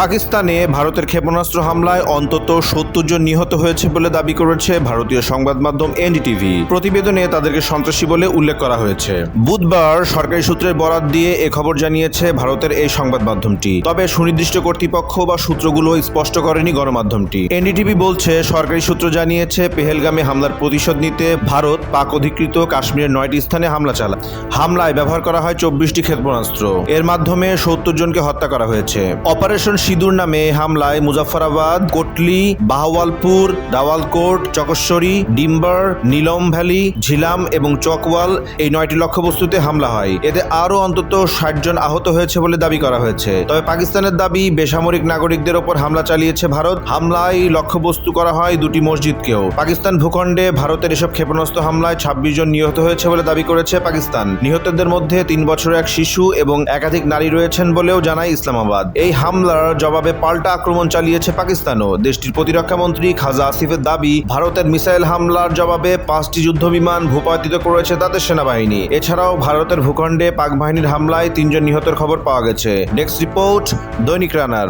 পাকিস্তানে ভারতের ক্ষেপণাস্ত্র হামলায় অন্তত ৭০ জন নিহত হয়েছে বলে দাবি করেছে ভারতীয় সংবাদ মাধ্যম এনডিটিভি। প্রতিবেদনে তাদেরকে সন্ত্রাসী বলে উল্লেখ করা হয়েছে। বুধবার সরকারি সূত্রের বরাত দিয়ে এ খবর জানিয়েছে ভারতের এই সংবাদ মাধ্যমটি। তবে সুনির্দিষ্ট কর্তৃপক্ষ বা সূত্রগুলো স্পষ্ট করেনি গণমাধ্যমটি। এনডিটিভি বলছে, সরকারি সূত্র জানিয়েছে পেহেলগামে হামলার প্রতিশোধ নিতে ভারত পাক অধিকৃত কাশ্মীরের 9টি স্থানে হামলা চালায়। হামলায় ব্যবহার করা হয় 24টি ক্ষেপণাস্ত্র। এর মাধ্যমে 70 জনকে হত্যা করা হয়েছে। অপারেশন সিঁদুর নামে হামলায় মুজাফফরাবাদ, কোটলি, বাহওয়ালপুর, দাওয়ালকোট, চকশ্বরী, ডিম্বার, নীলম ভ্যালি, ঝিলাম এবং চকওয়াল এই 9টি লক্ষ্যবস্তুতে হামলা হয়। এতে আরও অন্তত 60 জন আহত হয়েছে বলে দাবি করা হয়েছে। তবে পাকিস্তানের দাবি, বেসামরিক নাগরিকদের ওপর হামলা চালিয়েছে ভারত। হামলায় লক্ষ্যবস্তু করা হয় 2টি মসজিদকেও। পাকিস্তান ভূখণ্ডে ভারতের এসব ক্ষেপণাস্ত্র হামলায় 26 জন নিহত হয়েছে বলে দাবি করেছে পাকিস্তান। নিহতদের মধ্যে 3 বছরের এক শিশু এবং একাধিক নারী রয়েছেন বলেও জানায় ইসলামাবাদ। এই হামলার জবাবে পাল্টা আক্রমণ চালিয়েছে পাকিস্তানও। দেশটির প্রতিরক্ষা মন্ত্রী খাজা আসিফের দাবি, ভারতের মিসাইল হামলার জবাবে 5টি যুদ্ধবিমান ভূপাতিত করেছে তাদের সেনাবাহিনী। এছাড়াও ভারতের ভূখণ্ডে পাক বাহিনীর হামলায় 3 জন নিহতের খবর পাওয়া গেছে। ডেস্ক রিপোর্ট, দৈনিক রানার।